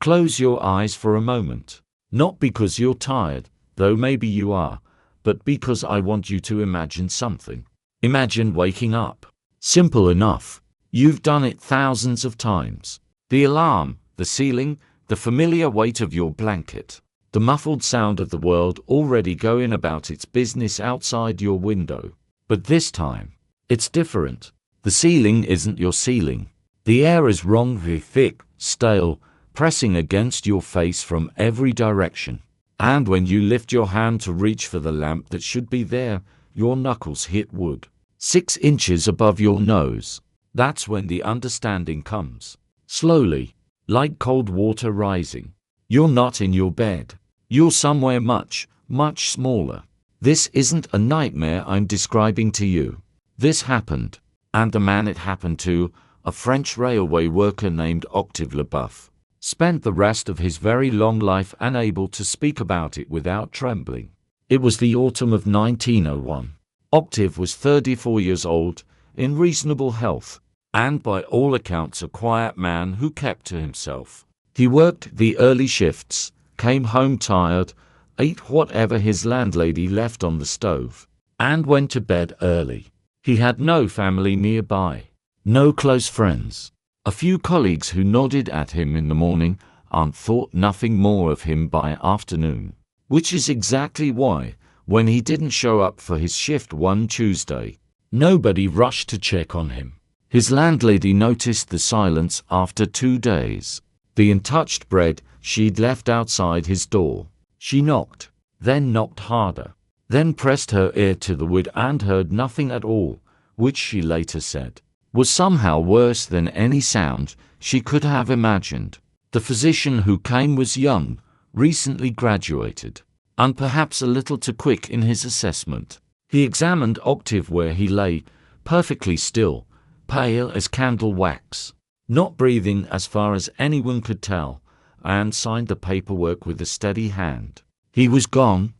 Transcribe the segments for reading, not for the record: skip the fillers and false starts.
Close your eyes for a moment. Not because you're tired, though maybe you are, but because I want you to imagine something. Imagine waking up. Simple enough. You've done it thousands of times. The alarm, the ceiling, the familiar weight of your blanket, the muffled sound of the world already going about its business outside your window. But this time, it's different. The ceiling isn't your ceiling. The air is wrongly thick, stale, pressing against your face from every direction. And when you lift your hand to reach for the lamp that should be there, your knuckles hit wood. 6 inches above your nose. That's when the understanding comes. Slowly, like cold water rising. You're not in your bed. You're somewhere much, much smaller. This isn't a nightmare I'm describing to you. This happened. And the man it happened to, a French railway worker named Octave Leboeuf, spent the rest of his very long life unable to speak about it without trembling. It was the autumn of 1901. Octave was 34 years old, in reasonable health, and by all accounts a quiet man who kept to himself. He worked the early shifts, came home tired, ate whatever his landlady left on the stove, and went to bed early. He had no family nearby, no close friends. A few colleagues who nodded at him in the morning and thought nothing more of him by afternoon. Which is exactly why, when he didn't show up for his shift one Tuesday, nobody rushed to check on him. His landlady noticed the silence after 2 days. The untouched bread she'd left outside his door. She knocked, then knocked harder, then pressed her ear to the wood and heard nothing at all, which she later said was somehow worse than any sound she could have imagined. The physician who came was young, recently graduated, and perhaps a little too quick in his assessment. He examined Octave where he lay, perfectly still, pale as candle wax, not breathing as far as anyone could tell, and signed the paperwork with a steady hand. He was gone,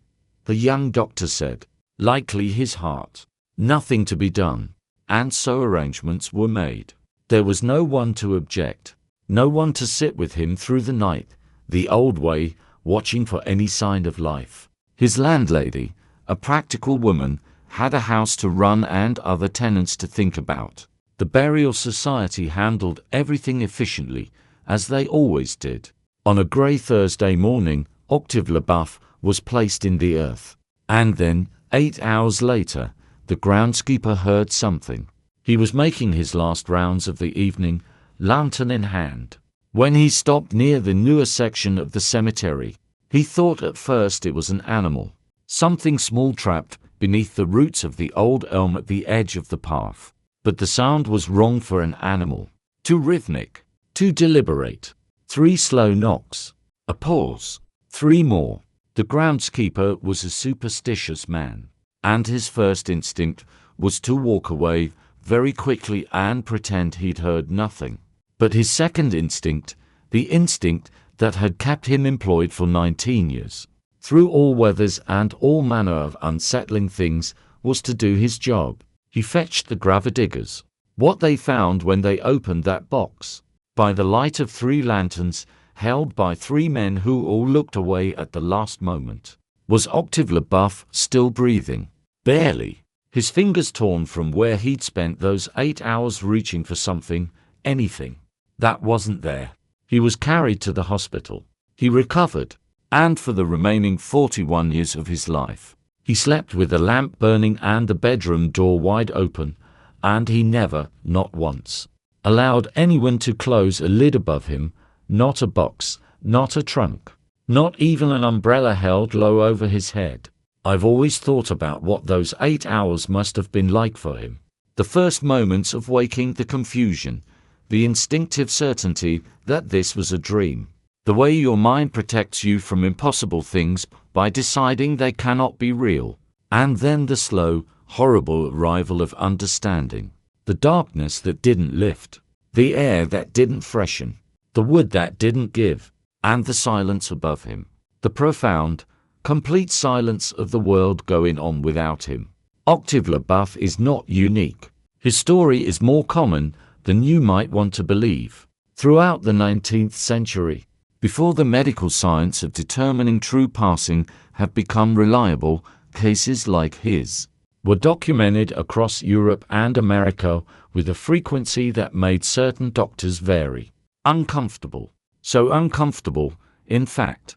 the young doctor said. Likely his heart. Nothing to be done. And so arrangements were made. There was no one to object, no one to sit with him through the night, the old way, watching for any sign of life. His landlady, a practical woman, had a house to run and other tenants to think about. The burial society handled everything efficiently, as they always did. On a grey Thursday morning, Octave Leboeuf was placed in the earth. And then, 8 hours later, the groundskeeper heard something. He was making his last rounds of the evening, lantern in hand, when he stopped near the newer section of the cemetery. He thought at first it was an animal, something small trapped beneath the roots of the old elm at the edge of the path. But the sound was wrong for an animal. Too rhythmic, too deliberate. 3 slow knocks, a pause, 3 more. The groundskeeper was a superstitious man, and his first instinct was to walk away very quickly and pretend he'd heard nothing. But his second instinct, the instinct that had kept him employed for 19 years, through all weathers and all manner of unsettling things, was to do his job. He fetched the gravediggers. What they found when they opened that box, by the light of 3 lanterns, held by 3 men who all looked away at the last moment, was Octave Leboeuf still breathing. Barely. His fingers torn from where he'd spent those 8 hours reaching for something, anything, that wasn't there. He was carried to the hospital. He recovered, and for the remaining 41 years of his life, he slept with the lamp burning and the bedroom door wide open, and he never, not once, allowed anyone to close a lid above him, not a box, not a trunk, not even an umbrella held low over his head. I've always thought about what those 8 hours must have been like for him. The first moments of waking, the confusion, the instinctive certainty that this was a dream. The way your mind protects you from impossible things by deciding they cannot be real. And then the slow, horrible arrival of understanding. The darkness that didn't lift. The air that didn't freshen. The wood that didn't give. And the silence above him. The profound, complete silence of the world going on without him. Octave Leboeuf is not unique. His story is more common than you might want to believe. Throughout the 19th century, Before the medical science of determining true passing have become reliable, cases like his were documented across Europe and America with a frequency that made certain doctors very uncomfortable. So uncomfortable, in fact,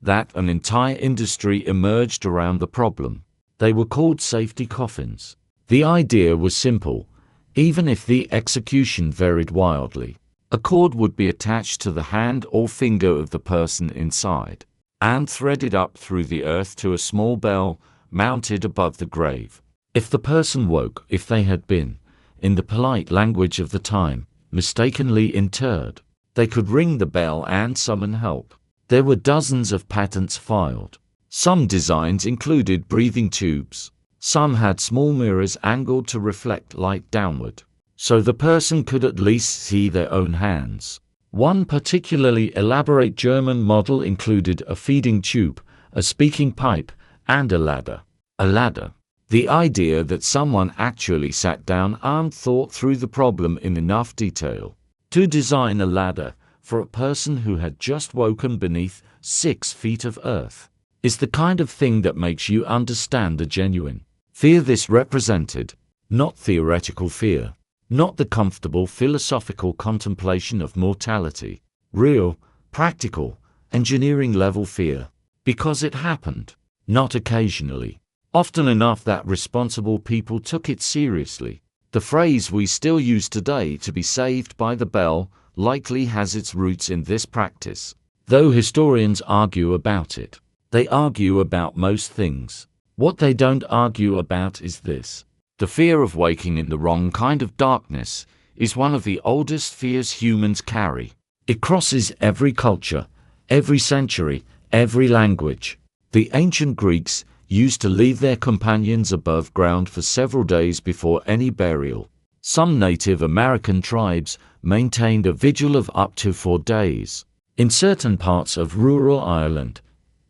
that an entire industry emerged around the problem. They were called safety coffins. The idea was simple, even if the execution varied wildly. A cord would be attached to the hand or finger of the person inside, and threaded up through the earth to a small bell mounted above the grave. If the person woke, if they had been, in the polite language of the time, mistakenly interred, they could ring the bell and summon help. There were dozens of patents filed. Some designs included breathing tubes. Some had small mirrors angled to reflect light downward, so the person could at least see their own hands. One particularly elaborate German model included a feeding tube, a speaking pipe, and a ladder. A ladder. The idea that someone actually sat down and thought through the problem in enough detail to design a ladder for a person who had just woken beneath 6 feet of earth is the kind of thing that makes you understand the genuine fear this represented. Not theoretical fear, not the comfortable philosophical contemplation of mortality. Real, practical, engineering-level fear. Because it happened. Not occasionally. Often enough that responsible people took it seriously. The phrase we still use today, to be saved by the bell, likely has its roots in this practice. Though historians argue about it. They argue about most things. What they don't argue about is this. The fear of waking in the wrong kind of darkness is one of the oldest fears humans carry. It crosses every culture, every century, every language. The ancient Greeks used to leave their companions above ground for several days before any burial. Some Native American tribes maintained a vigil of up to 4 days. In certain parts of rural Ireland,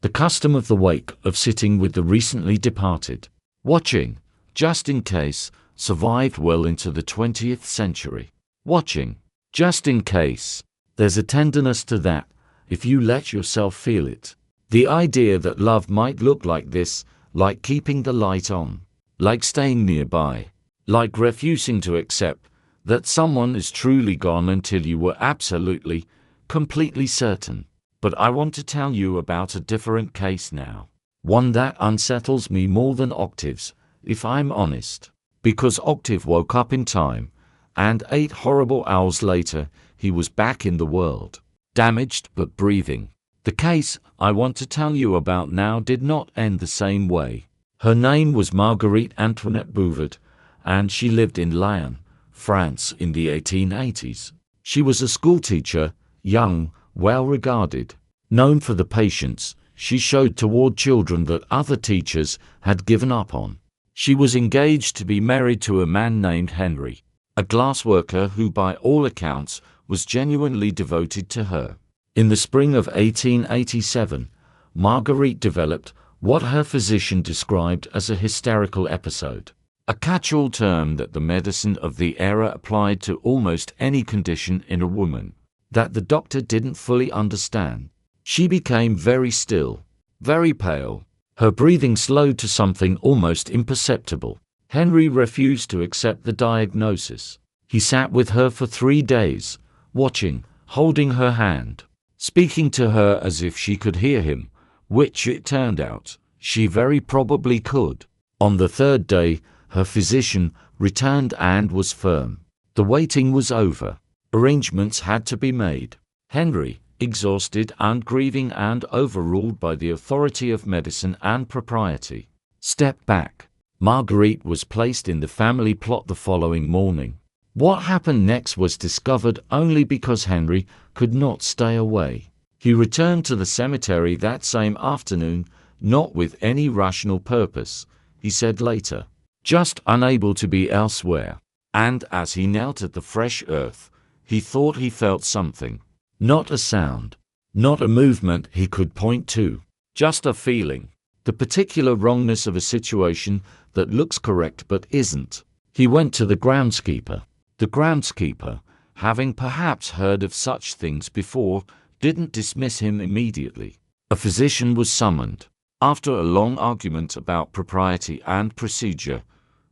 the custom of the wake of sitting with the recently departed, watching, just in case, survived well into the 20th century. Watching, just in case. There's a tenderness to that, if you let yourself feel it. The idea that love might look like this, like keeping the light on, like staying nearby, like refusing to accept that someone is truly gone until you were absolutely, completely certain. But I want to tell you about a different case now. One that unsettles me more than Octave's, if I'm honest. Because Octave woke up in time, and 8 horrible hours later, he was back in the world. Damaged but breathing. The case I want to tell you about now did not end the same way. Her name was Marguerite Antoinette Bouvard, and she lived in Lyon, France in the 1880s. She was a schoolteacher, young, well-regarded, known for the patience she showed toward children that other teachers had given up on. She was engaged to be married to a man named Henry, a glassworker who by all accounts was genuinely devoted to her. In the spring of 1887, Marguerite developed what her physician described as a hysterical episode, a catch-all term that the medicine of the era applied to almost any condition in a woman that the doctor didn't fully understand. She became very still, very pale. Her breathing slowed to something almost imperceptible. Henry refused to accept the diagnosis. He sat with her for 3 days, watching, holding her hand, speaking to her as if she could hear him, which it turned out, she very probably could. On the 3rd day, her physician returned and was firm. The waiting was over. Arrangements had to be made. Henry, exhausted and grieving and overruled by the authority of medicine and propriety, stepped back. Marguerite was placed in the family plot the following morning. What happened next was discovered only because Henry could not stay away. He returned to the cemetery that same afternoon, not with any rational purpose, he said later, just unable to be elsewhere. And as he knelt at the fresh earth, he thought he felt something. Not a sound, not a movement he could point to, just a feeling. The particular wrongness of a situation that looks correct but isn't. He went to the groundskeeper. The groundskeeper, having perhaps heard of such things before, didn't dismiss him immediately. A physician was summoned. After a long argument about propriety and procedure,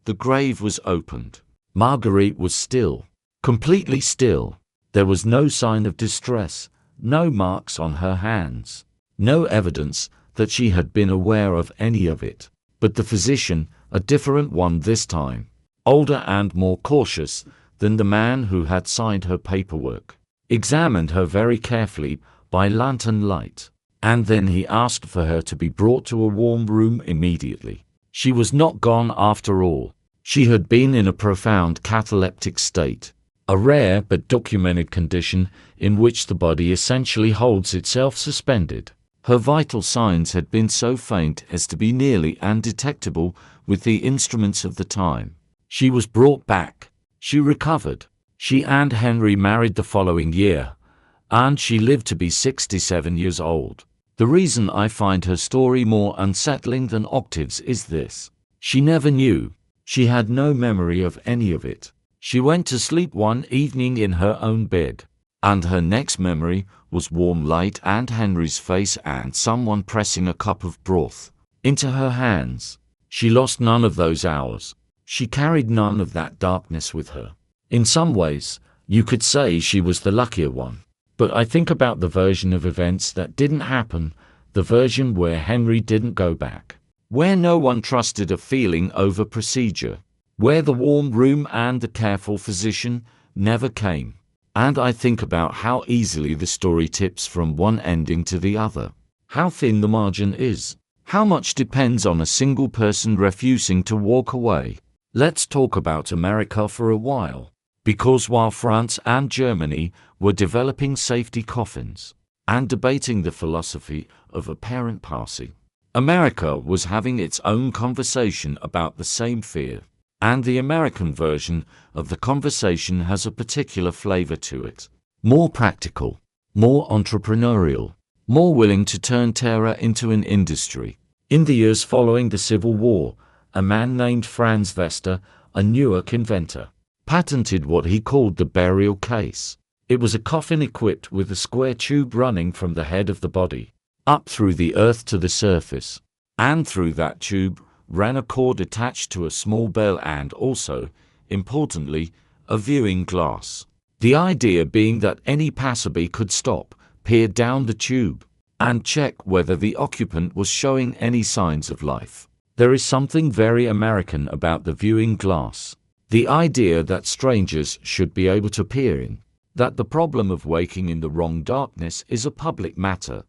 the grave was opened. Marguerite was still, completely still. There was no sign of distress, no marks on her hands, no evidence that she had been aware of any of it. But the physician, a different one this time, older and more cautious than the man who had signed her paperwork, examined her very carefully by lantern light, and then he asked for her to be brought to a warm room immediately. She was not gone after all. She had been in a profound cataleptic state, a rare but documented condition in which the body essentially holds itself suspended. Her vital signs had been so faint as to be nearly undetectable with the instruments of the time. She was brought back. She recovered. She and Henry married the following year, and she lived to be 67 years old. The reason I find her story more unsettling than Octave's is this. She never knew. She had no memory of any of it. She went to sleep one evening in her own bed, and her next memory was warm light and Henry's face and someone pressing a cup of broth into her hands. She lost none of those hours. She carried none of that darkness with her. In some ways, you could say she was the luckier one. But I think about the version of events that didn't happen, the version where Henry didn't go back, where no one trusted a feeling over procedure, where the warm room and the careful physician never came. And I think about how easily the story tips from one ending to the other, how thin the margin is, how much depends on a single person refusing to walk away. Let's talk about America for a while, because while France and Germany were developing safety coffins and debating the philosophy of apparent passing, America was having its own conversation about the same fear. And the American version of the conversation has a particular flavor to it. More practical, more entrepreneurial, more willing to turn terror into an industry. In the years following the Civil War, a man named Franz Vester, a Newark inventor, patented what he called the burial case. It was a coffin equipped with a square tube running from the head of the body up through the earth to the surface, and through that tube ran a cord attached to a small bell and also, importantly, a viewing glass. The idea being that any passerby could stop, peer down the tube, and check whether the occupant was showing any signs of life. There is something very American about the viewing glass. The idea that strangers should be able to peer in, that the problem of waking in the wrong darkness is a public matter,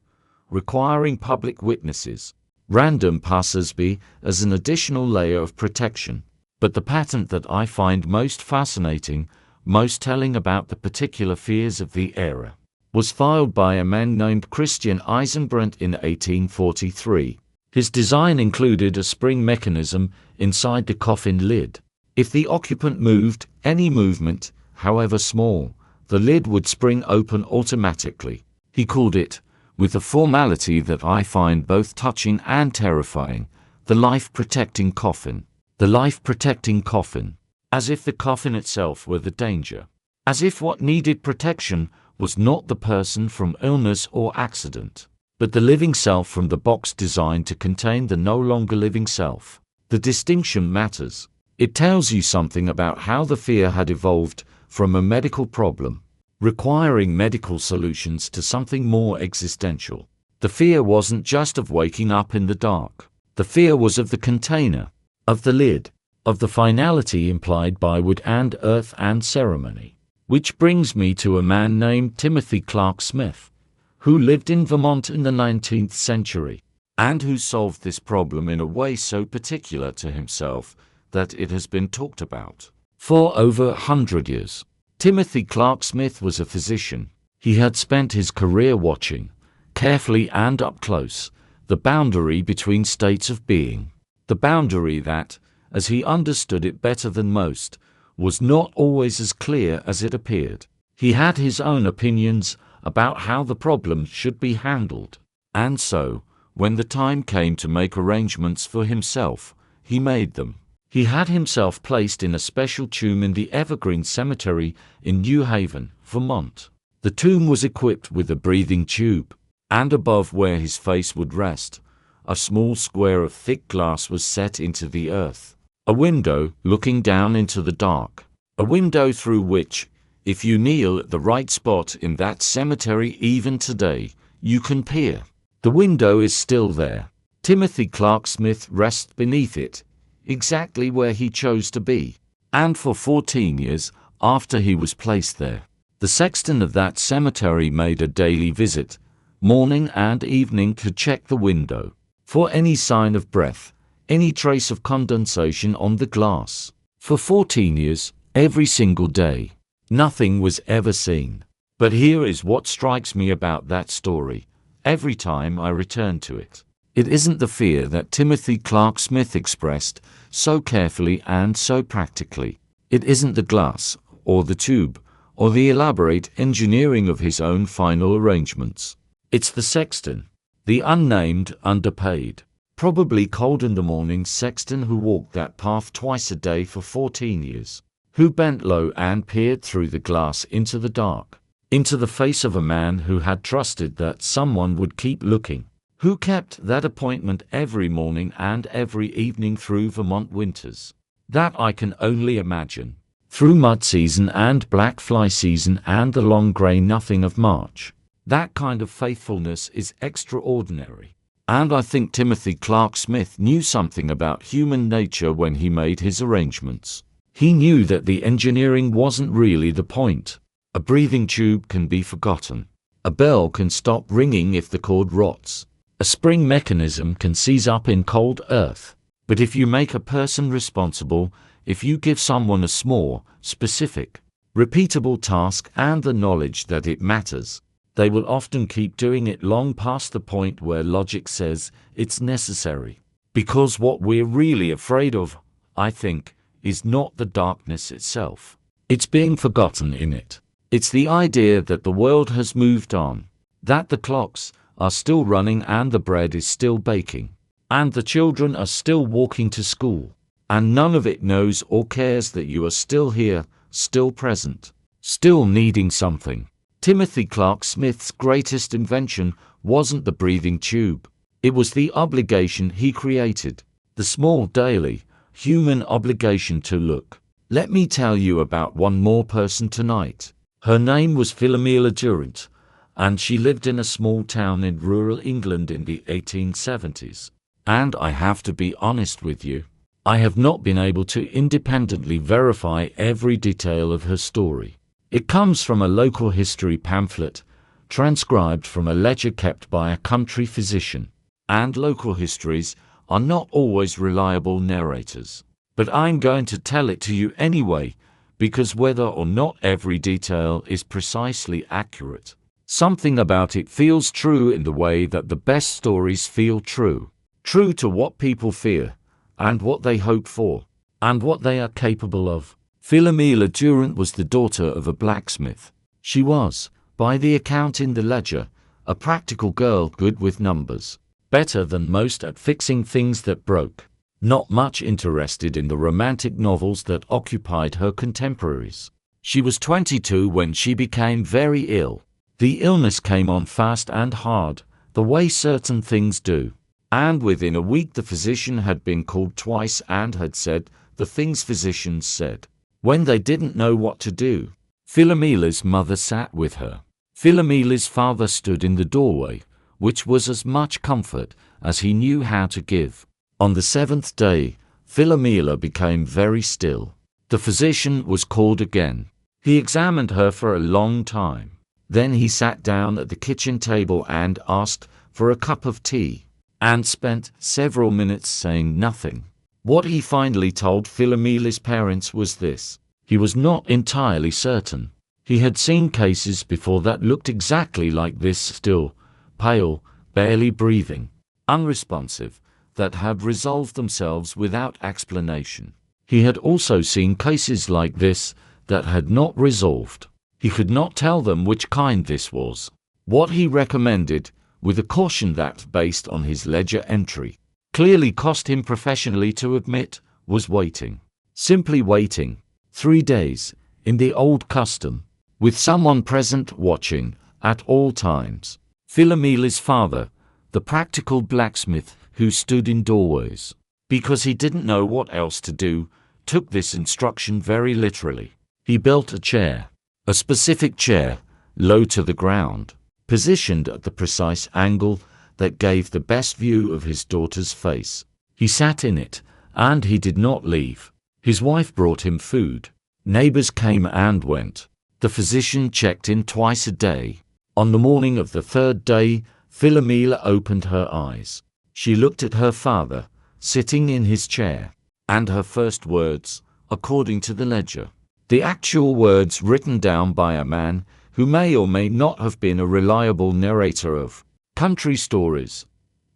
requiring public witnesses, random passersby as an additional layer of protection. But the patent that I find most fascinating, most telling about the particular fears of the era, was filed by a man named Christian Eisenbrandt in 1843. His design included a spring mechanism inside the coffin lid. If the occupant moved, any movement, however small, the lid would spring open automatically. He called it, with a formality that I find both touching and terrifying, the life-protecting coffin. The life-protecting coffin. As if the coffin itself were the danger. As if what needed protection was not the person from illness or accident, but the living self from the box designed to contain the no longer living self. The distinction matters. It tells you something about how the fear had evolved from a medical problem, requiring medical solutions, to something more existential. The fear wasn't just of waking up in the dark. The fear was of the container, of the lid, of the finality implied by wood and earth and ceremony. Which brings me to a man named Timothy Clark Smith, who lived in Vermont in the 19th century, and who solved this problem in a way so particular to himself that it has been talked about for over 100 years. Timothy Clark Smith was a physician. He had spent his career watching, carefully and up close, the boundary between states of being. The boundary that, as he understood it better than most, was not always as clear as it appeared. He had his own opinions about how the problem should be handled, and so, when the time came to make arrangements for himself, he made them. He had himself placed in a special tomb in the Evergreen Cemetery in New Haven, Vermont. The tomb was equipped with a breathing tube, and above where his face would rest, a small square of thick glass was set into the earth. A window looking down into the dark. A window through which, if you kneel at the right spot in that cemetery even today, you can peer. The window is still there. Timothy Clark Smith rests beneath it, exactly where he chose to be. And for 14 years after he was placed there, the sexton of that cemetery made a daily visit, morning and evening, to check the window for any sign of breath, any trace of condensation on the glass. For 14 years, every single day, nothing was ever seen. But here is what strikes me about that story every time I return to it. It isn't the fear that Timothy Clark Smith expressed so carefully and so practically. It isn't the glass, or the tube, or the elaborate engineering of his own final arrangements. It's the sexton, the unnamed, underpaid, probably cold in the morning sexton who walked that path twice a day for 14 years, who bent low and peered through the glass into the dark, into the face of a man who had trusted that someone would keep looking, who kept that appointment every morning and every evening through Vermont winters. That I can only imagine. Through mud season and black fly season and the long grey nothing of March. That kind of faithfulness is extraordinary. And I think Timothy Clark Smith knew something about human nature when he made his arrangements. He knew that the engineering wasn't really the point. A breathing tube can be forgotten. A bell can stop ringing if the cord rots. A spring mechanism can seize up in cold earth. But if you make a person responsible, if you give someone a small, specific, repeatable task and the knowledge that it matters, they will often keep doing it long past the point where logic says it's necessary. Because what we're really afraid of, I think, is not the darkness itself. It's being forgotten in it. It's the idea that the world has moved on, that the clocks are still running and the bread is still baking, and the children are still walking to school, and none of it knows or cares that you are still here, still present, still needing something. Timothy Clark Smith's greatest invention wasn't the breathing tube. It was the obligation he created, the small daily, human obligation to look. Let me tell you about one more person tonight. Her name was Philomela Durant, and she lived in a small town in rural England in the 1870s. And I have to be honest with you, I have not been able to independently verify every detail of her story. It comes from a local history pamphlet, transcribed from a ledger kept by a country physician, and local histories are not always reliable narrators. But I'm going to tell it to you anyway, because whether or not every detail is precisely accurate, something about it feels true in the way that the best stories feel true. True to what people fear, and what they hope for, and what they are capable of. Philomela Durant was the daughter of a blacksmith. She was, by the account in the ledger, a practical girl good with numbers, better than most at fixing things that broke, not much interested in the romantic novels that occupied her contemporaries. She was 22 when she became very ill. The illness came on fast and hard, the way certain things do. And within a week the physician had been called twice and had said the things physicians said. When they didn't know what to do, Philomela's mother sat with her. Philomela's father stood in the doorway, which was as much comfort as he knew how to give. On the 7th day, Philomela became very still. The physician was called again. He examined her for a long time. Then he sat down at the kitchen table and asked for a cup of tea, and spent several minutes saying nothing. What he finally told Philomela's parents was this. He was not entirely certain. He had seen cases before that looked exactly like this, still, pale, barely breathing, unresponsive, that had resolved themselves without explanation. He had also seen cases like this that had not resolved. He could not tell them which kind this was. What he recommended, with a caution that, based on his ledger entry, clearly cost him professionally to admit, was waiting. Simply waiting. 3 days, in the old custom. with someone present watching at all times. Philomena's father, the practical blacksmith who stood in doorways, because he didn't know what else to do, took this instruction very literally. He built a chair, a specific chair, low to the ground, positioned at the precise angle that gave the best view of his daughter's face. He sat in it, and he did not leave. His wife brought him food. Neighbors came and went. The physician checked in twice a day. On the morning of the third day, Philomela opened her eyes. She looked at her father, sitting in his chair, and her first words, according to the ledger, the actual words written down by a man who may or may not have been a reliable narrator of country stories,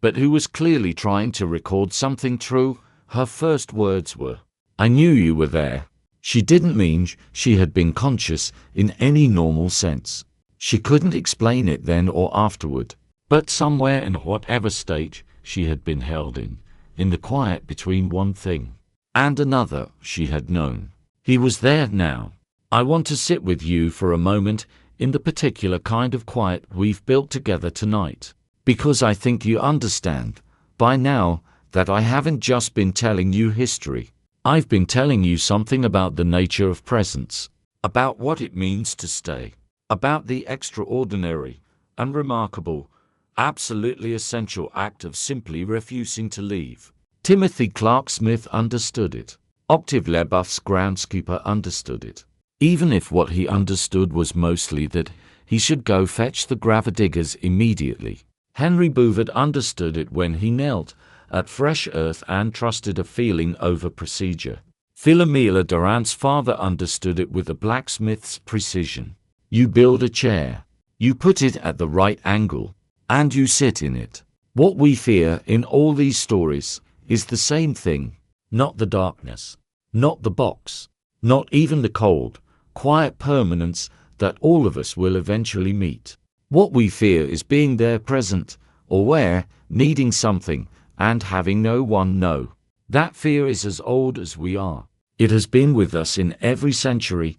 but who was clearly trying to record something true, her first words were, "I knew you were there." She didn't mean she had been conscious in any normal sense. She couldn't explain it then or afterward, but somewhere in whatever state she had been held in the quiet between one thing and another, she had known. He was there now. "I want to sit with you for a moment in the particular kind of quiet we've built together tonight, because I think you understand by now that I haven't just been telling you history. I've been telling you something about the nature of presence, about what it means to stay, about the extraordinary, unremarkable, absolutely essential act of simply refusing to leave." Timothy Clark Smith understood it. Octave Lebuff's groundskeeper understood it, even if what he understood was mostly that he should go fetch the gravediggers immediately. Henry Bouvard understood it when he knelt at fresh earth and trusted a feeling over procedure. Philomela Durant's father understood it with a blacksmith's precision. You build a chair, you put it at the right angle, and you sit in it. What we fear in all these stories is the same thing, not the darkness, not the box, not even the cold, quiet permanence that all of us will eventually meet. What we fear is being there present, or where, needing something, and having no one know. That fear is as old as we are. It has been with us in every century,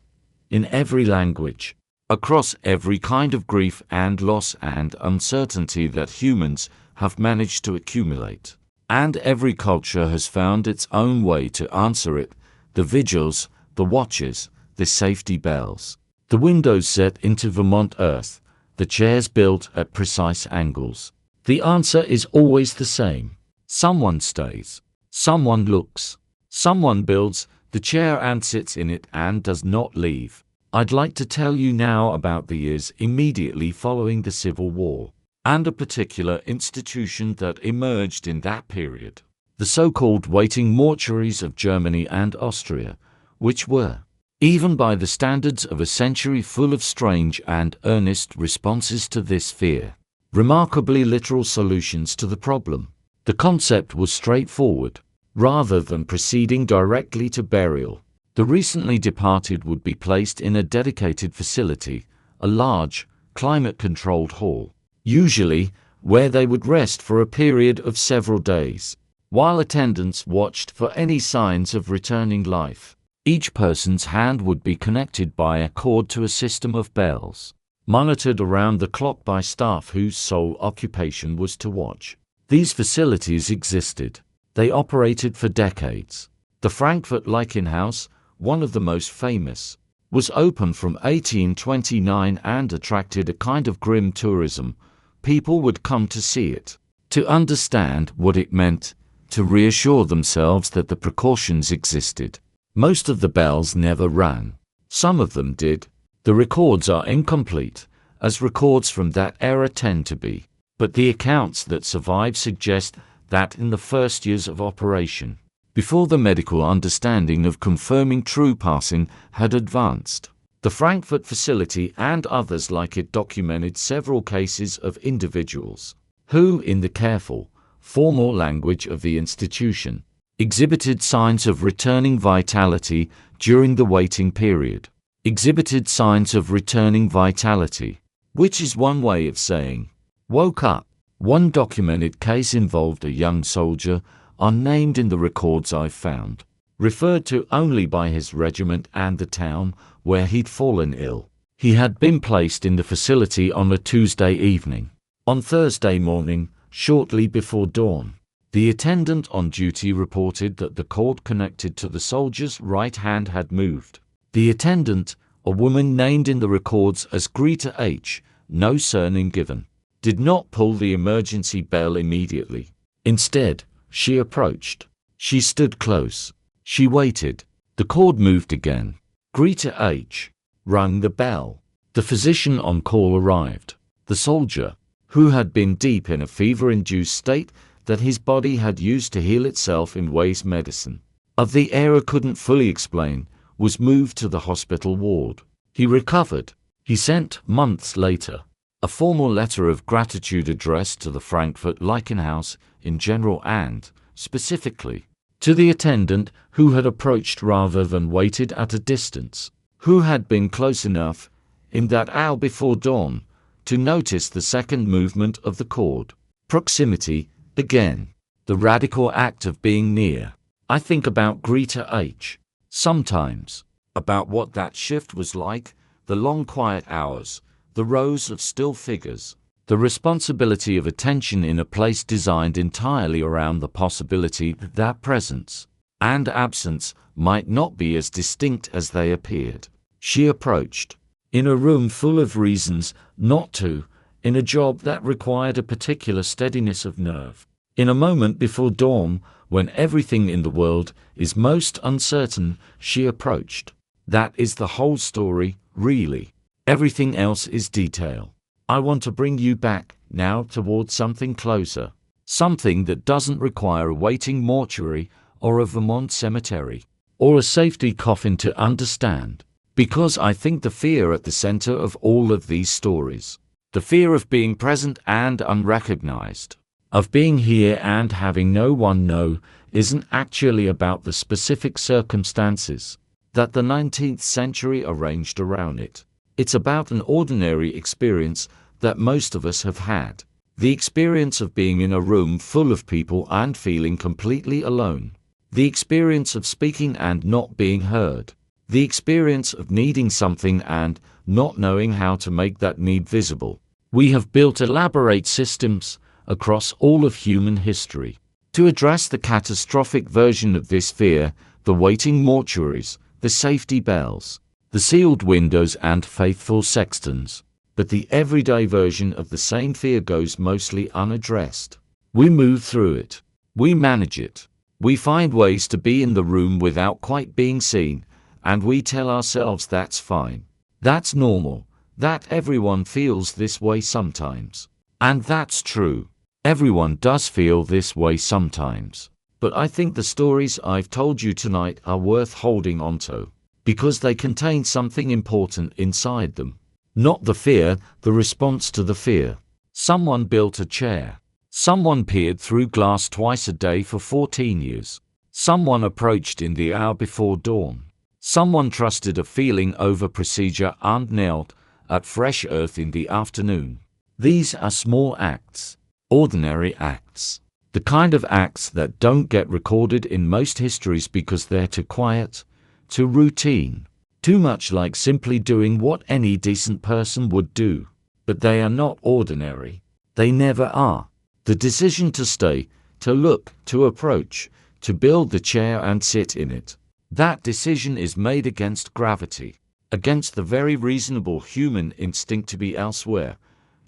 in every language, across every kind of grief and loss and uncertainty that humans have managed to accumulate. And every culture has found its own way to answer it: the vigils, the watches, the safety bells, the windows set into Vermont earth, the chairs built at precise angles. The answer is always the same. Someone stays, someone looks, someone builds the chair and sits in it and does not leave. I'd like to tell you now about the years immediately following the Civil War, and a particular institution that emerged in that period: the so-called waiting mortuaries of Germany and Austria, which were, even by the standards of a century, full of strange and earnest responses to this fear, remarkably literal solutions to the problem. The concept was straightforward. Rather than proceeding directly to burial, the recently departed would be placed in a dedicated facility, a large, climate-controlled hall, usually where they would rest for a period of several days, while attendants watched for any signs of returning life. Each person's hand would be connected by a cord to a system of bells, monitored around the clock by staff whose sole occupation was to watch. These facilities existed. They operated for decades. The Frankfurt Leichenhaus, one of the most famous, was open from 1829 and attracted a kind of grim tourism. People would come to see it, to understand what it meant, to reassure themselves that the precautions existed. Most of the bells never rang. Some of them did. The records are incomplete, as records from that era tend to be, but the accounts that survive suggest that in the first years of operation, before the medical understanding of confirming true passing had advanced, the Frankfurt facility and others like it documented several cases of individuals who, in the careful, formal language of the institution, exhibited signs of returning vitality during the waiting period. Exhibited signs of returning vitality, which is one way of saying woke up. One documented case involved a young soldier, unnamed in the records I've found, referred to only by his regiment and the town where he'd fallen ill. He had been placed in the facility on a Tuesday evening. On Thursday morning, shortly before dawn, the attendant on duty reported that the cord connected to the soldier's right hand had moved. The attendant, a woman named in the records as Greta H., no surname given, did not pull the emergency bell immediately. Instead, she approached. She stood close. She waited. The cord moved again. Greta H. rang the bell. The physician on call arrived. The soldier, who had been deep in a fever-induced state that his body had used to heal itself in ways medicine of the era couldn't fully explain, was moved to the hospital ward. He recovered. He sent, months later, a formal letter of gratitude addressed to the Frankfurt Leichenhaus in general and, specifically, to the attendant who had approached rather than waited at a distance, who had been close enough, in that hour before dawn, to notice the second movement of the cord. Proximity, again, the radical act of being near. I think about Greta H. sometimes, about what that shift was like, the long quiet hours, the rows of still figures, the responsibility of attention in a place designed entirely around the possibility that presence and absence might not be as distinct as they appeared. She approached, in a room full of reasons not to, in a job that required a particular steadiness of nerve, in a moment before dawn, when everything in the world is most uncertain, she approached. That is the whole story, really. Everything else is detail. I want to bring you back, now, towards something closer. Something that doesn't require a waiting mortuary or a Vermont cemetery, or a safety coffin to understand. Because I think the fear at the center of all of these stories, the fear of being present and unrecognized, of being here and having no one know, isn't actually about the specific circumstances that the 19th century arranged around it. It's about an ordinary experience that most of us have had. The experience of being in a room full of people and feeling completely alone. The experience of speaking and not being heard. The experience of needing something and not knowing how to make that need visible. We have built elaborate systems across all of human history to address the catastrophic version of this fear, the waiting mortuaries, the safety bells, the sealed windows and faithful sextons. But the everyday version of the same fear goes mostly unaddressed. We move through it. We manage it. We find ways to be in the room without quite being seen, and we tell ourselves that's fine. That's normal. That everyone feels this way sometimes. And that's true. Everyone does feel this way sometimes. But I think the stories I've told you tonight are worth holding onto, because they contain something important inside them. Not the fear, the response to the fear. Someone built a chair. Someone peered through glass twice a day for 14 years. Someone approached in the hour before dawn. Someone trusted a feeling over procedure and knelt at fresh earth in the afternoon. These are small acts, ordinary acts. The kind of acts that don't get recorded in most histories because they're too quiet, too routine, too much like simply doing what any decent person would do. But they are not ordinary. They never are. The decision to stay, to look, to approach, to build the chair and sit in it. That decision is made against gravity, against the very reasonable human instinct to be elsewhere,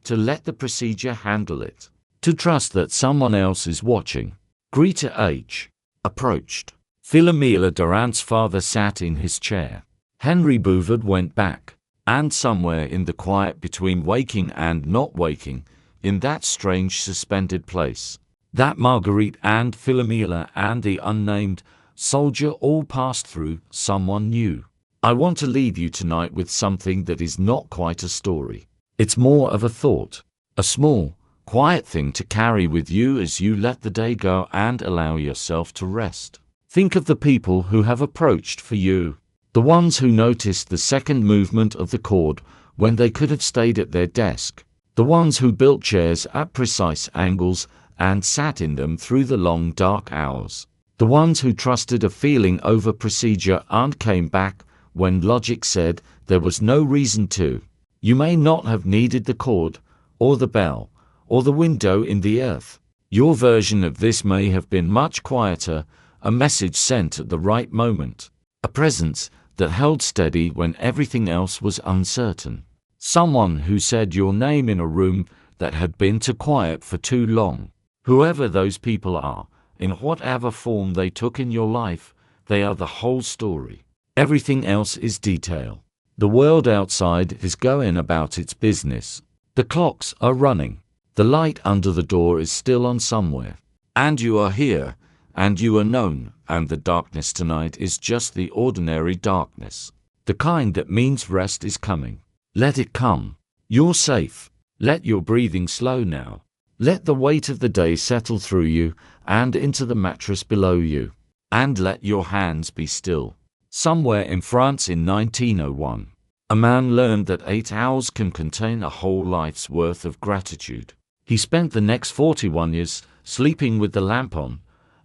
to let the procedure handle it, to trust that someone else is watching. Greta H. approached. Philomela Durant's father sat in his chair. Henry Bouvard went back, and somewhere in the quiet between waking and not waking, in that strange suspended place, that Marguerite and Philomela and the unnamed soldier all passed through someone new. I want to leave you tonight with something that is not quite a story. It's more of a thought, a small, quiet thing to carry with you as you let the day go and allow yourself to rest. Think of the people who have approached for you, the ones who noticed the second movement of the cord when they could have stayed at their desk, the ones who built chairs at precise angles and sat in them through the long dark hours, the ones who trusted a feeling over procedure and came back when logic said, There was no reason to. You may not have needed the cord, or the bell, or the window in the earth. Your version of this may have been much quieter, a message sent at the right moment, a presence that held steady when everything else was uncertain. Someone who said your name in a room that had been too quiet for too long. Whoever those people are, in whatever form they took in your life, they are the whole story. Everything else is detail. The world outside is going about its business. The clocks are running. The light under the door is still on somewhere. And you are here, and you are known, and the darkness tonight is just the ordinary darkness. The kind that means rest is coming. Let it come. You're safe. Let your breathing slow now. Let the weight of the day settle through you and into the mattress below you. And let your hands be still. Somewhere in France in 1901, a man learned that 8 hours can contain a whole life's worth of gratitude. He spent the next 41 years sleeping with the lamp on,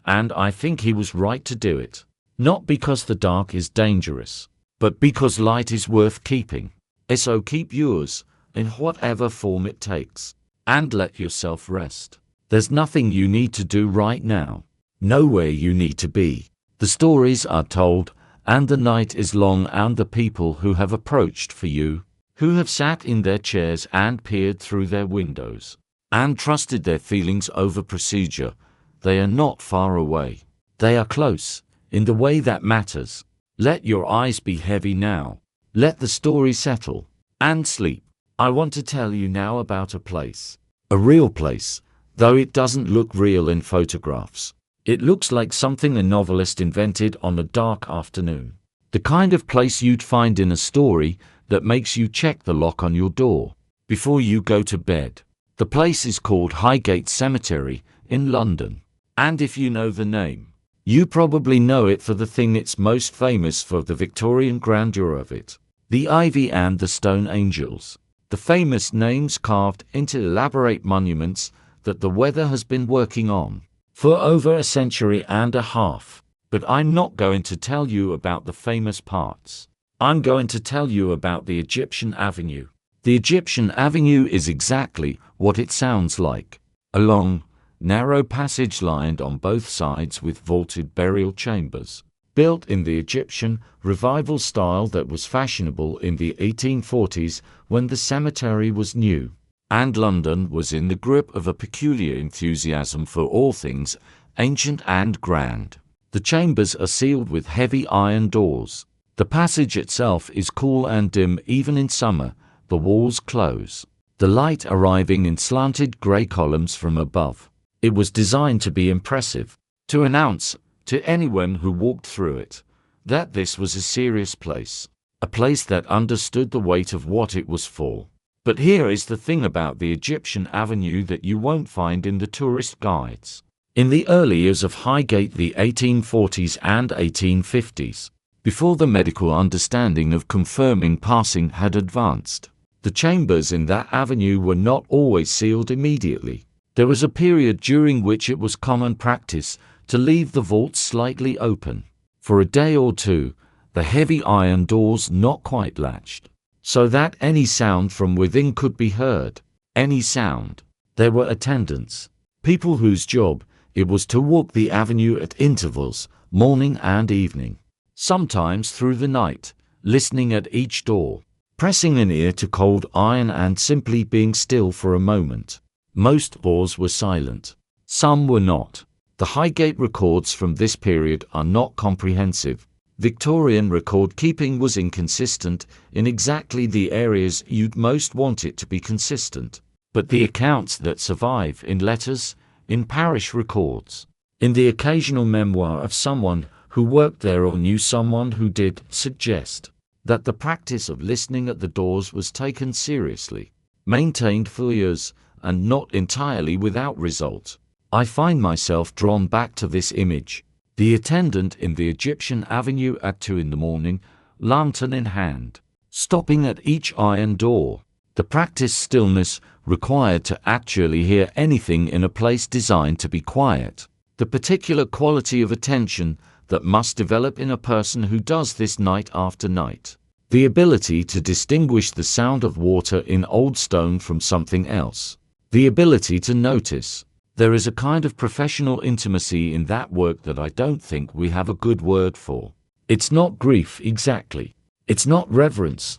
and I think he was right to do it. Not because the dark is dangerous, but because light is worth keeping. So keep yours, in whatever form it takes, and let yourself rest. There's nothing you need to do right now. Nowhere you need to be. The stories are told, and the night is long, and the people who have approached for you, who have sat in their chairs and peered through their windows, and trusted their feelings over procedure, they are not far away. They are close, in the way that matters. Let your eyes be heavy now. Let the story settle, and sleep. I want to tell you now about a place. A real place, though it doesn't look real in photographs. It looks like something a novelist invented on a dark afternoon. The kind of place you'd find in a story that makes you check the lock on your door before you go to bed. The place is called Highgate Cemetery in London. And if you know the name, you probably know it for the thing it's most famous for, the Victorian grandeur of it. The ivy and the stone angels. The famous names carved into elaborate monuments that the weather has been working on for over a century and a half. But I'm not going to tell you about the famous parts. I'm going to tell you about the Egyptian Avenue. The Egyptian Avenue is exactly what it sounds like. A long, narrow passage lined on both sides with vaulted burial chambers, built in the Egyptian Revival style that was fashionable in the 1840s when the cemetery was new. And London was in the grip of a peculiar enthusiasm for all things ancient and grand. The chambers are sealed with heavy iron doors. The passage itself is cool and dim even in summer. The walls close, the light arriving in slanted grey columns from above. It was designed to be impressive, to announce to anyone who walked through it that this was a serious place, a place that understood the weight of what it was for. But here is the thing about the Egyptian Avenue that you won't find in the tourist guides. In the early years of Highgate, the 1840s and 1850s, before the medical understanding of confirming passing had advanced, the chambers in that avenue were not always sealed immediately. There was a period during which it was common practice to leave the vaults slightly open, for a day or two, the heavy iron doors not quite latched, so that any sound from within could be heard. Any sound. There were attendants, people whose job it was to walk the avenue at intervals, morning and evening, sometimes through the night, listening at each door, pressing an ear to cold iron and simply being still for a moment. Most doors were silent. Some were not. The Highgate records from this period are not comprehensive. Victorian record keeping was inconsistent in exactly the areas you'd most want it to be consistent. But the accounts that survive in letters, in parish records, in the occasional memoir of someone who worked there or knew someone who did, suggest that the practice of listening at the doors was taken seriously, maintained for years, and not entirely without result. I find myself drawn back to this image. The attendant in the Egyptian Avenue at 2 in the morning, lantern in hand, stopping at each iron door. The practiced stillness required to actually hear anything in a place designed to be quiet. The particular quality of attention that must develop in a person who does this night after night. The ability to distinguish the sound of water in old stone from something else. The ability to notice. There is a kind of professional intimacy in that work that I don't think we have a good word for. It's not grief exactly. It's not reverence,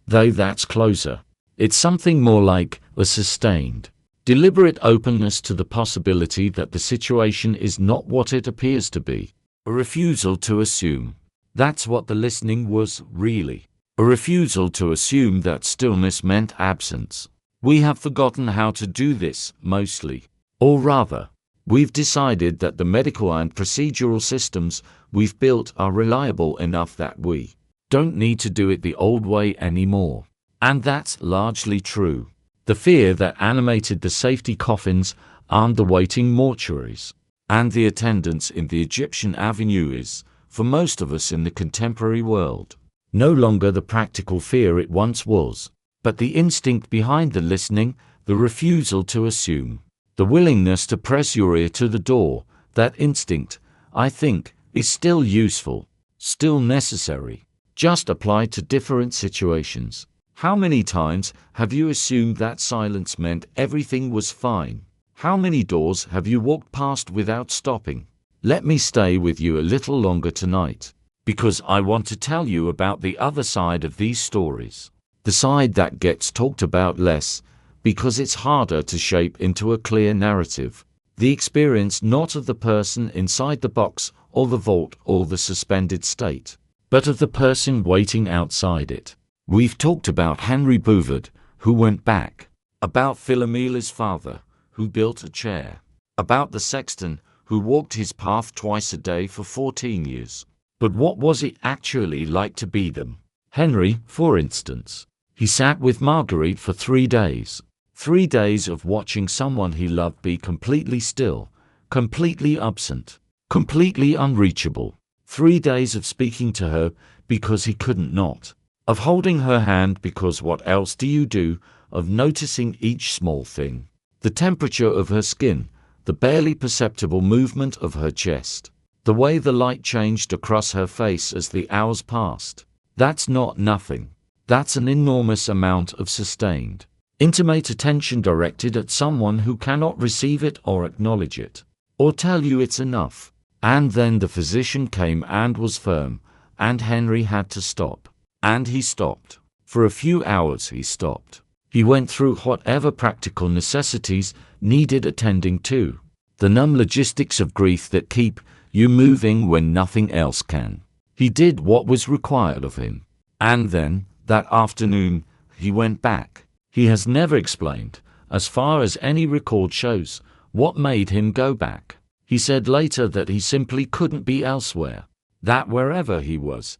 though that's closer. It's something more like a sustained, deliberate openness to the possibility that the situation is not what it appears to be. A refusal to assume. That's what the listening was, really. A refusal to assume that stillness meant absence. We have forgotten how to do this, mostly. Or rather, we've decided that the medical and procedural systems we've built are reliable enough that we don't need to do it the old way anymore. And that's largely true. The fear that animated the safety coffins and the waiting mortuaries, and the attendants in the Egyptian Avenue is, for most of us in the contemporary world, no longer the practical fear it once was, but the instinct behind the listening, the refusal to assume, the willingness to press your ear to the door. That instinct, I think, is still useful, still necessary, just applied to different situations. How many times have you assumed that silence meant everything was fine? How many doors have you walked past without stopping? Let me stay with you a little longer tonight, because I want to tell you about the other side of these stories. The side that gets talked about less, because it's harder to shape into a clear narrative. The experience not of the person inside the box or the vault or the suspended state, but of the person waiting outside it. We've talked about Henry Bouvard, who went back, about Philomena's father, who built a chair, about the sexton, who walked his path twice a day for 14 years. But what was it actually like to be them? Henry, for instance. He sat with Marguerite for 3 days. 3 days of watching someone he loved be completely still, completely absent, completely unreachable. 3 days of speaking to her because he couldn't not, of holding her hand because what else do you do, of noticing each small thing, the temperature of her skin, the barely perceptible movement of her chest, the way the light changed across her face as the hours passed. That's not nothing. That's an enormous amount of sustained, intimate attention directed at someone who cannot receive it or acknowledge it, or tell you it's enough. And then the physician came and was firm, and Henry had to stop. And he stopped. For a few hours he stopped. He went through whatever practical necessities needed attending to, the numb logistics of grief that keep you moving when nothing else can. He did what was required of him. And then, that afternoon, he went back. He has never explained, as far as any record shows, what made him go back. He said later that he simply couldn't be elsewhere. That wherever he was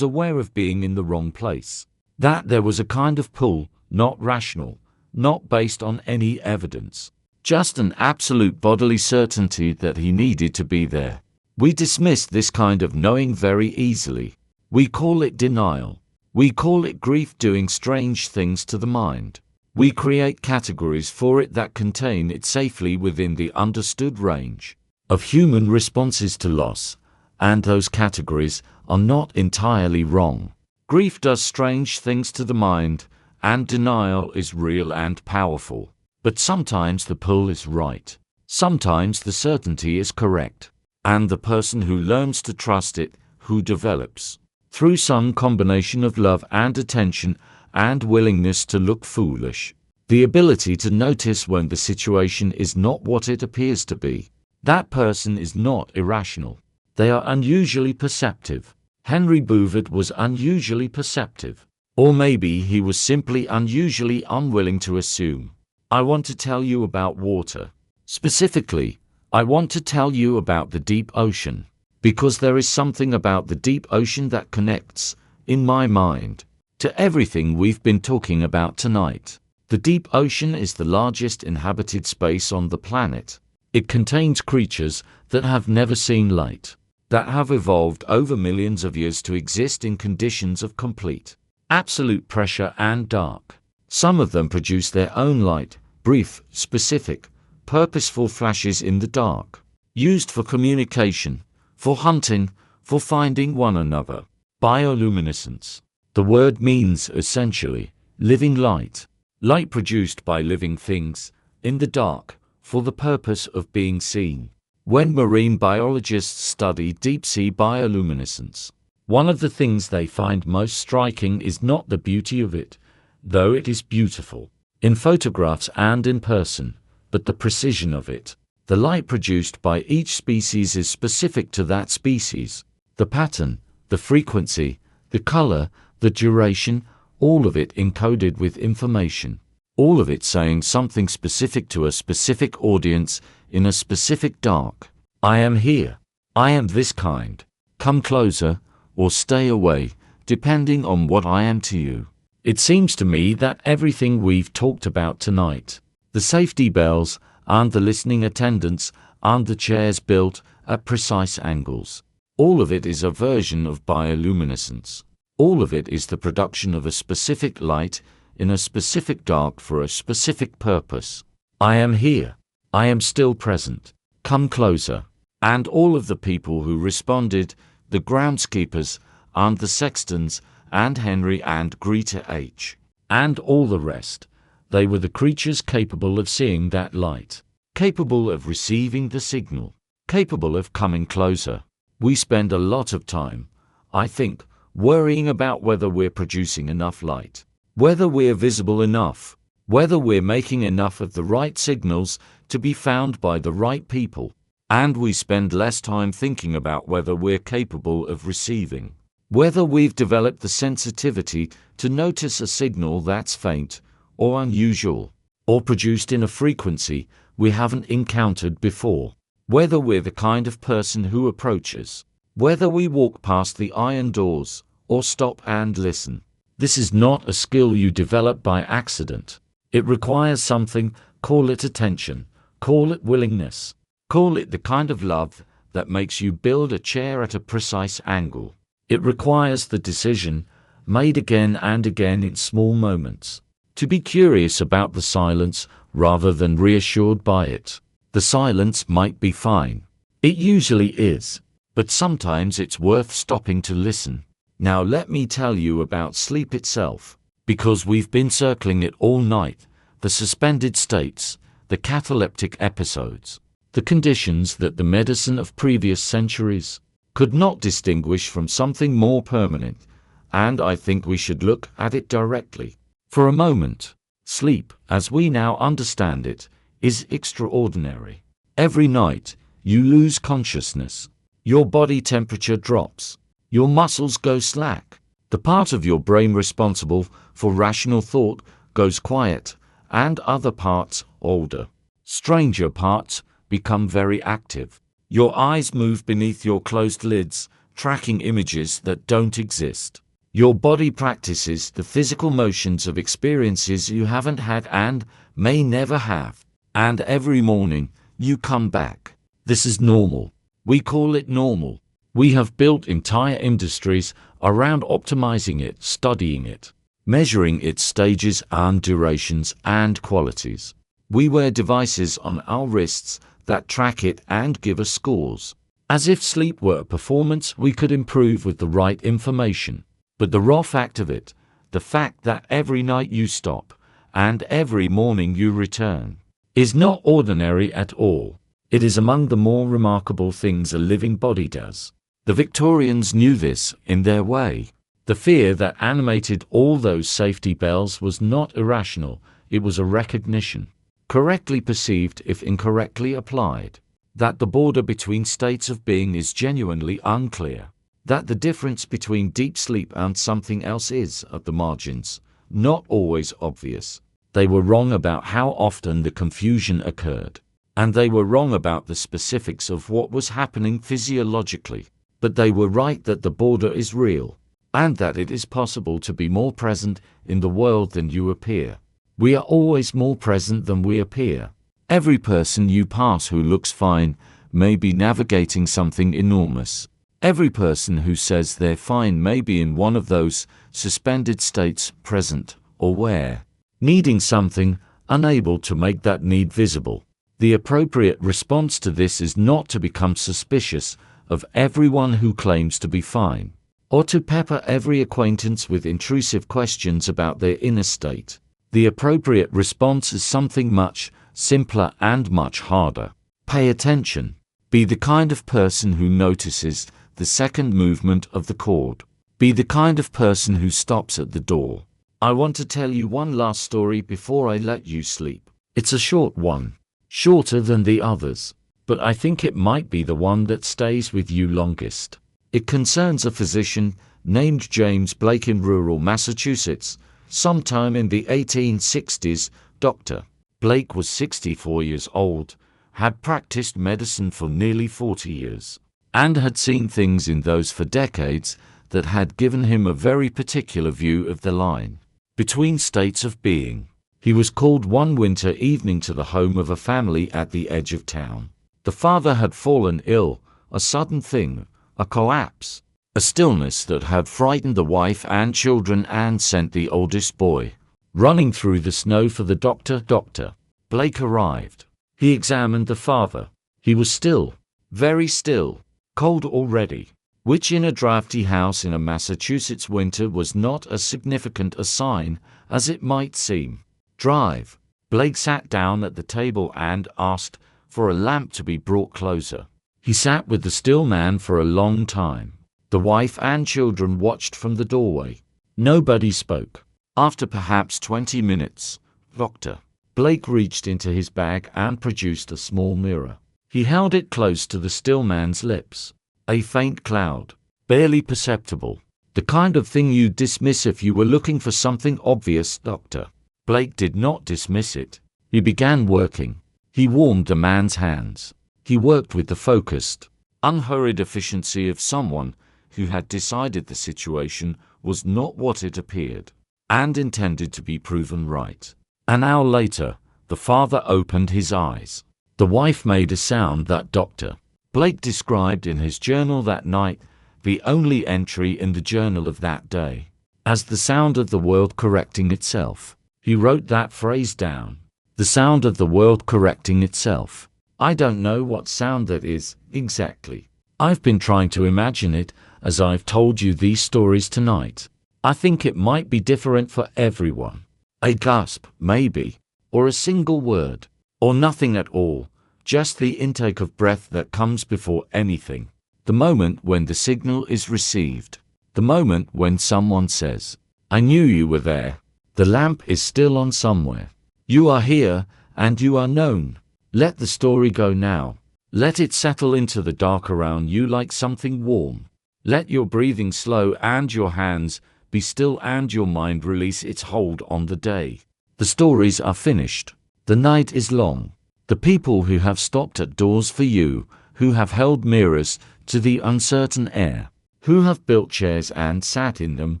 aware of being in the wrong place. That there was a kind of pull, not rational, not based on any evidence. Just an absolute bodily certainty that he needed to be there. We dismiss this kind of knowing very easily. We call it denial. We call it grief doing strange things to the mind. We create categories for it that contain it safely within the understood range of human responses to loss, and those categories are not entirely wrong. Grief does strange things to the mind, and denial is real and powerful. But sometimes the pull is right. Sometimes the certainty is correct. And the person who learns to trust it, who develops, through some combination of love and attention and willingness to look foolish, the ability to notice when the situation is not what it appears to be. That person is not irrational. They are unusually perceptive. Henry Bouvard was unusually perceptive. Or maybe he was simply unusually unwilling to assume. I want to tell you about water. Specifically, I want to tell you about the deep ocean, because there is something about the deep ocean that connects, in my mind, to everything we've been talking about tonight. The deep ocean is the largest inhabited space on the planet. It contains creatures that have never seen light, that have evolved over millions of years to exist in conditions of complete, absolute pressure and dark. Some of them produce their own light, brief, specific, purposeful flashes in the dark, used for communication, for hunting, for finding one another. Bioluminescence. The word means essentially living light, light produced by living things in the dark for the purpose of being seen. When marine biologists study deep-sea bioluminescence, one of the things they find most striking is not the beauty of it, though it is beautiful in photographs and in person, but the precision of it. The light produced by each species is specific to that species. The pattern, the frequency, the color, the duration, all of it encoded with information. All of it saying something specific to a specific audience in a specific dark. I am here. I am this kind. Come closer or stay away, depending on what I am to you. It seems to me that everything we've talked about tonight, the safety bells and the listening attendants and the chairs built at precise angles, all of it is a version of bioluminescence. All of it is the production of a specific light in a specific dark for a specific purpose. I am here. I am still present. Come closer. And all of the people who responded, the groundskeepers, and the sextons, and Henry and Greta H., and all the rest, they were the creatures capable of seeing that light, capable of receiving the signal, capable of coming closer. We spend a lot of time, I think, worrying about whether we're producing enough light, whether we're visible enough, whether we're making enough of the right signals to be found by the right people. And we spend less time thinking about whether we're capable of receiving, whether we've developed the sensitivity to notice a signal that's faint or unusual, or produced in a frequency we haven't encountered before, whether we're the kind of person who approaches, whether we walk past the iron doors or stop and listen. This is not a skill you develop by accident. It requires something, call it attention, call it willingness. Call it the kind of love that makes you build a chair at a precise angle. It requires the decision, made again and again in small moments, to be curious about the silence rather than reassured by it. The silence might be fine. It usually is. But sometimes it's worth stopping to listen. Now let me tell you about sleep itself, because we've been circling it all night, the suspended states, the cataleptic episodes. The conditions that the medicine of previous centuries could not distinguish from something more permanent, and I think we should look at it directly. For a moment, sleep, as we now understand it, is extraordinary. Every night, you lose consciousness. Your body temperature drops. Your muscles go slack. The part of your brain responsible for rational thought goes quiet, and other parts, older, stranger parts, become very active. Your eyes move beneath your closed lids, tracking images that don't exist. Your body practices the physical motions of experiences you haven't had and may never have. And every morning, you come back. This is normal. We call it normal. We have built entire industries around optimizing it, studying it, measuring its stages and durations and qualities. We wear devices on our wrists that track it and give us scores. As if sleep were a performance we could improve with the right information. But the raw fact of it, the fact that every night you stop, and every morning you return, is not ordinary at all. It is among the more remarkable things a living body does. The Victorians knew this in their way. The fear that animated all those safety bells was not irrational, it was a recognition, correctly perceived if incorrectly applied, that the border between states of being is genuinely unclear, that the difference between deep sleep and something else is, at the margins, not always obvious. They were wrong about how often the confusion occurred, and they were wrong about the specifics of what was happening physiologically, but they were right that the border is real, and that it is possible to be more present in the world than you appear. We are always more present than we appear. Every person you pass who looks fine may be navigating something enormous. Every person who says they're fine may be in one of those suspended states, present or aware, needing something, unable to make that need visible. The appropriate response to this is not to become suspicious of everyone who claims to be fine. or to pepper every acquaintance with intrusive questions about their inner state. The appropriate response is something much simpler and much harder. Pay attention. Be the kind of person who notices the second movement of the chord. Be the kind of person who stops at the door. I want to tell you one last story before I let you sleep. It's a short one, shorter than the others, but I think it might be the one that stays with you longest. It concerns a physician named James Blake in rural Massachusetts, sometime in the 1860s. Dr. Blake was 64 years old, had practiced medicine for nearly 40 years, and had seen things in those for decades that had given him a very particular view of the line between states of being. He was called one winter evening to the home of a family at the edge of town. The father had fallen ill, a sudden thing, a collapse, a stillness that had frightened the wife and children and sent the oldest boy running through the snow for the doctor. Dr. Blake arrived. He examined the father. He was still, very still, cold already, which in a drafty house in a Massachusetts winter was not as significant a sign as it might seem. Drive. Blake sat down at the table and asked for a lamp to be brought closer. He sat with the still man for a long time. The wife and children watched from the doorway. Nobody spoke. After perhaps 20 minutes, Dr. Blake reached into his bag and produced a small mirror. He held it close to the still man's lips. A faint cloud, barely perceptible. The kind of thing you'd dismiss if you were looking for something obvious. Dr. Blake did not dismiss it. He began working. He warmed the man's hands. He worked with the focused, unhurried efficiency of someone who had decided the situation was not what it appeared, and intended to be proven right. An hour later, the father opened his eyes. The wife made a sound that Dr. Blake described in his journal that night, the only entry in the journal of that day, as the sound of the world correcting itself. He wrote that phrase down. The sound of the world correcting itself. I don't know what sound that is, exactly. I've been trying to imagine it as I've told you these stories tonight. I think it might be different for everyone. A gasp, maybe, or a single word, or nothing at all, just the intake of breath that comes before anything. The moment when the signal is received. The moment when someone says, "I knew you were there. The lamp is still on somewhere. You are here, and you are known." Let the story go now. Let it settle into the dark around you like something warm. Let your breathing slow and your hands be still and your mind release its hold on the day. The stories are finished. The night is long. The people who have stopped at doors for you, who have held mirrors to the uncertain air, who have built chairs and sat in them,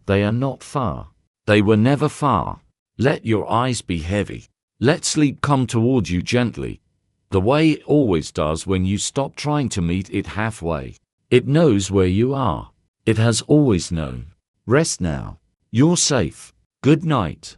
they are not far. They were never far. Let your eyes be heavy. Let sleep come toward you gently, the way it always does when you stop trying to meet it halfway. It knows where you are. It has always known. Rest now. You're safe. Good night.